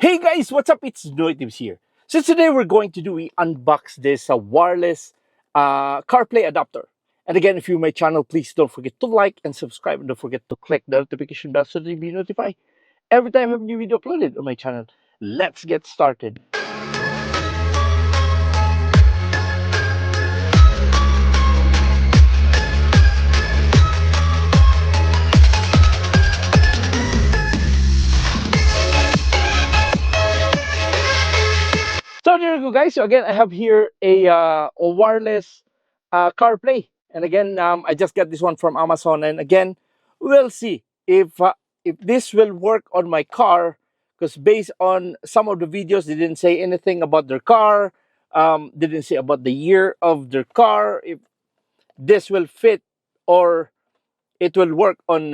Hey guys, what's up? It's NoyTebs here. So today we're going to do we unbox this wireless CarPlay adapter. And again, if you're my channel, please don't forget to like and subscribe, and don't forget to click the notification bell so that you'll be notified every time I have a new video uploaded on my channel. Let's get started. So there you go, guys. So again, I have here a wireless CarPlay, and again, I just got this one from Amazon. And again, we'll see if this will work on my car, because based on some of the videos, they didn't say anything about their car. They didn't say about the year of their car. If this will fit or it will work on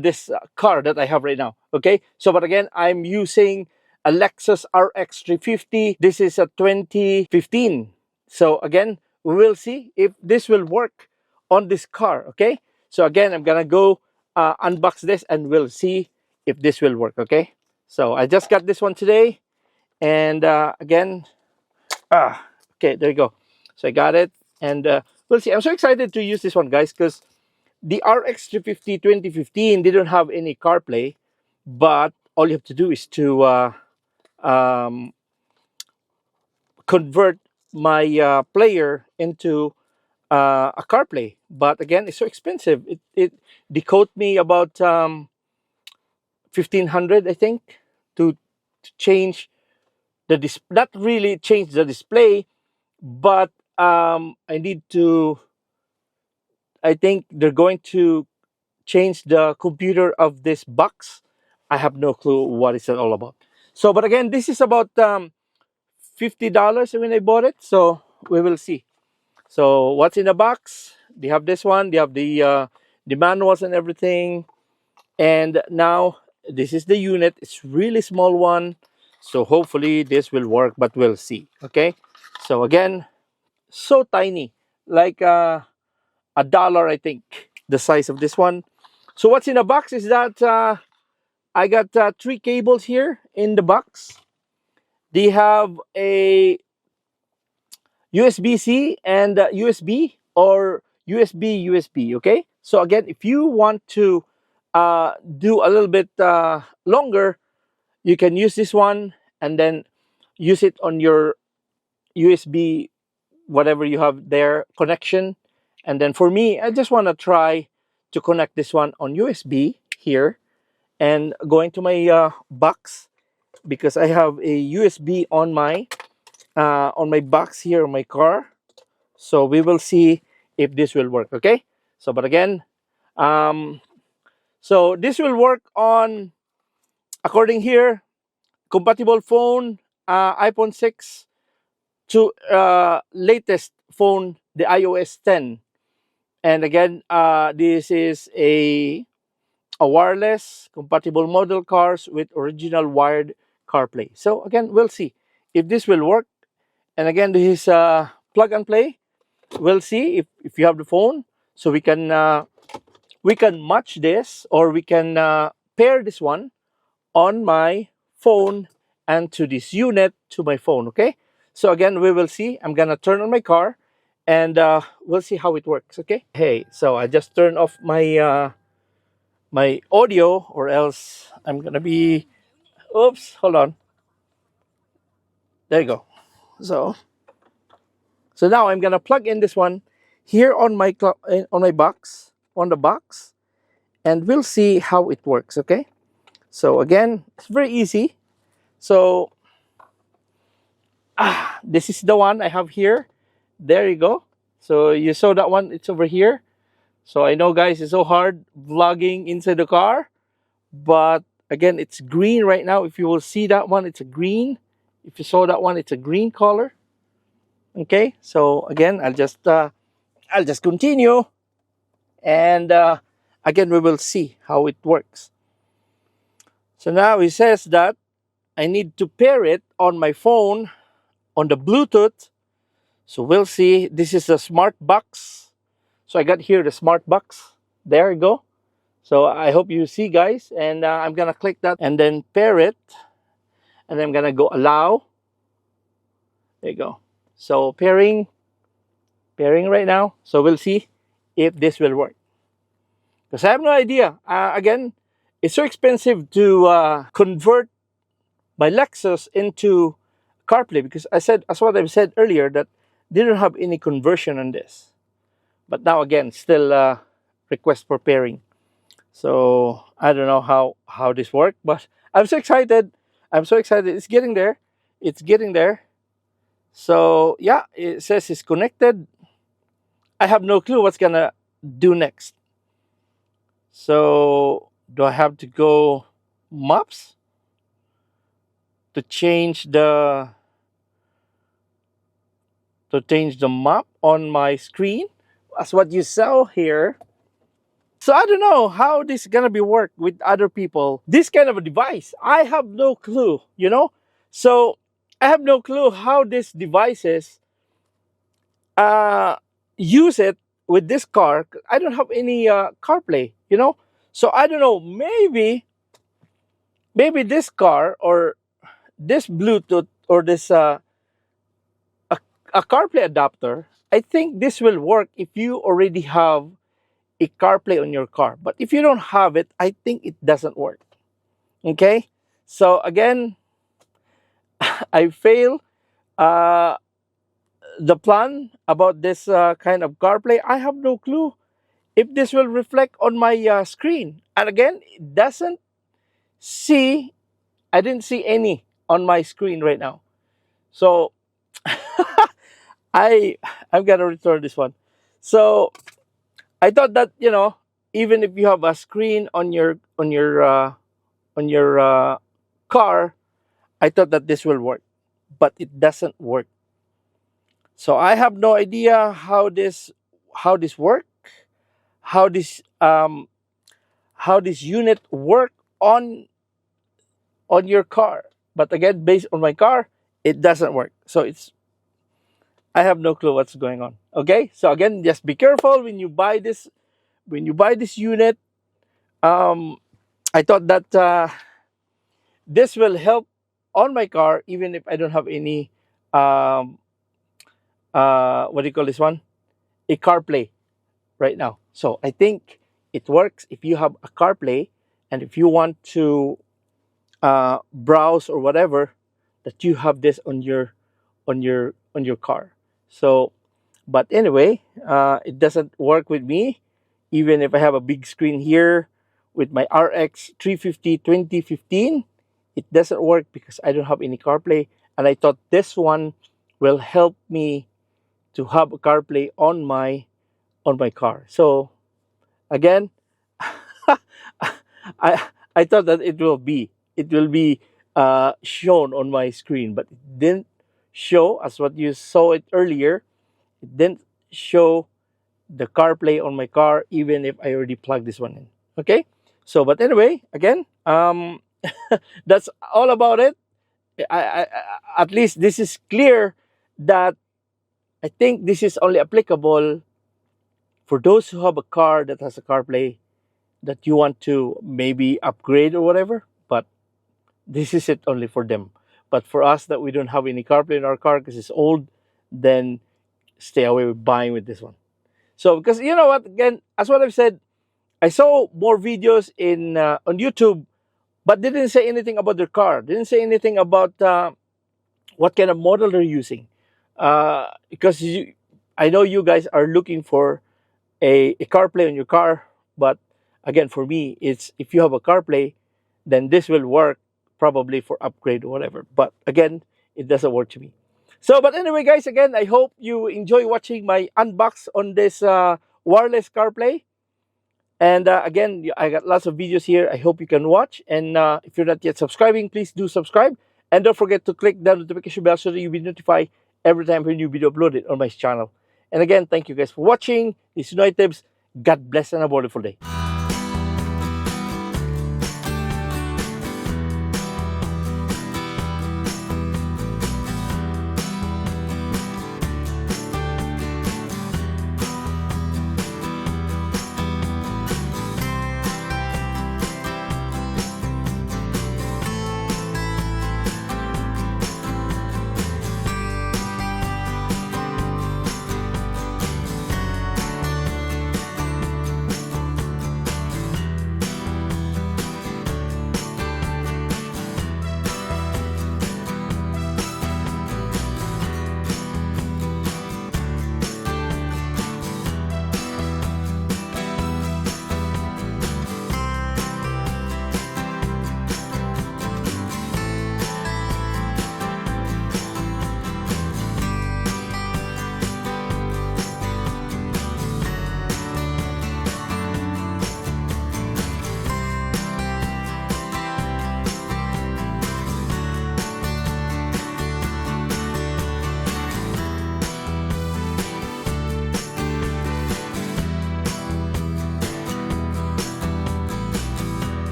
this car that I have right now. Okay, so but again, I'm using a Lexus RX 350. This is a 2015. So again, we will see if this will work on this car. Okay, so again, I'm gonna go unbox this and we'll see if this will work. Okay, so I just got this one today, and again, okay, there you go. So I got it, and we'll see. I'm so excited to use this one, guys, because the RX 350 2015 didn't have any CarPlay, but all you have to do is to um, convert my player into a CarPlay. But again, it's so expensive. It decode me about 1,500, I think, to change the not really change the display, but I need to. I think they're going to change the computer of this box. I have no clue what it's all about. So, but again, this is about $50 when I bought it. So we will see. So what's in the box? They have this one. They have the manuals and everything. And now this is the unit. It's really small one. So hopefully this will work, but we'll see. Okay. So again, so tiny, like a dollar, I think, the size of this one. So what's in the box is that I got three cables here in the box. They have a USB-C and USB, or USB-USB, okay? So again, if you want to do a little bit longer, you can use this one and then use it on your USB, whatever you have there, connection. And then for me, I just want to try to connect this one on USB here and going to my box, because I have a USB on my box here on my car. So we will see if this will work. Okay. So but again, um, so this will work on, according here, compatible phone, iPhone 6 to latest phone, the iOS 10. And again, this is a wireless compatible model cars with original wired CarPlay. So again, we'll see if this will work. And again, this is plug and play. We'll see if you have the phone, so we can match this, or we can pair this one on my phone and to this unit to my phone. Okay. So again, we will see. I'm gonna turn on my car, and we'll see how it works. Okay. Hey, so I just turned off my audio, or else I'm gonna be, oops, hold on, there you go. So now I'm gonna plug in this one here on on my box, on the box, and we'll see how it works. Okay, so again, it's very easy. So this is the one I have here. There you go. So you saw that one, it's over here. So I know, guys, it's so hard vlogging inside the car, but again, it's green right now. If you will see that one, it's a green. If you saw that one, it's a green color. Okay, so again, I'll just continue, and again, we will see how it works. So now it says that I need to pair it on my phone on the Bluetooth. So we'll see. This is a smart box. So I got here the smart box. There you go. So I hope you see, guys, and I'm gonna click that and then pair it. and I'm gonna go allow. There you go. So pairing right now. So we'll see if this will work. Because I have no idea. Again, it's so expensive to convert my Lexus into CarPlay, because I said, as what I've said earlier, that they don't have any conversion on this. But now again, still request for pairing. So I don't know how this works, but I'm so excited. I'm so excited. It's getting there. It's getting there. So yeah, it says it's connected. I have no clue what's gonna do next. So do I have to go maps to change the map on my screen? That's what you saw here. So I don't know how this is gonna be work with other people. This kind of a device, I have no clue. So I have no clue how these devices uh, use it with this car. I don't have any CarPlay. So I don't know. Maybe this car or this Bluetooth or this a, a CarPlay adapter. I think this will work if you already have a CarPlay on your car. But if you don't have it, I think it doesn't work. Okay. So again, I fail uh, the plan about this kind of CarPlay. I have no clue if this will reflect on my screen. And again, it doesn't see, I didn't see any on my screen right now. So I'm gonna return this one. So I thought that, even if you have a screen on your car, I thought that this will work, but it doesn't work. So I have no idea how this work, how this unit work on your car. But again, based on my car, it doesn't work. So I have no clue what's going on. Okay, so again, just be careful when you buy this. When you buy this unit, I thought that this will help on my car, even if I don't have any um, what do you call this one? A CarPlay right now. So I think it works if you have a CarPlay, and if you want to browse or whatever, that you have this on your car. So, but anyway, it doesn't work with me, even if I have a big screen here with my RX 350 2015. It doesn't work because I don't have any CarPlay, and I thought this one will help me to have a CarPlay on my car. So again, I thought that it will be shown on my screen, but it didn't show. As what you saw it earlier, it didn't show the CarPlay on my car, even if I already plugged this one in. Okay, so but anyway, again, that's all about it. I at least this is clear that I think this is only applicable for those who have a car that has a CarPlay, that you want to maybe upgrade or whatever. But this is it only for them. But for us that we don't have any CarPlay in our car because it's old, then stay away with buying with this one. So because you know what, again, as what I've said, I saw more videos on YouTube, but they didn't say anything about their car. They didn't say anything about what kind of model they're using. Because I know you guys are looking for a CarPlay on your car, but again, for me, it's if you have a CarPlay, then this will work probably for upgrade or whatever. But again, it doesn't work to me. So, but anyway, guys, again, I hope you enjoy watching my unbox on this wireless CarPlay. And again, I got lots of videos here. I hope you can watch. And if you're not yet subscribing, please do subscribe. And don't forget to click the notification bell so that you'll be notified every time a new video uploaded on my channel. And again, thank you guys for watching. This is NoyTebs. God bless and a wonderful day.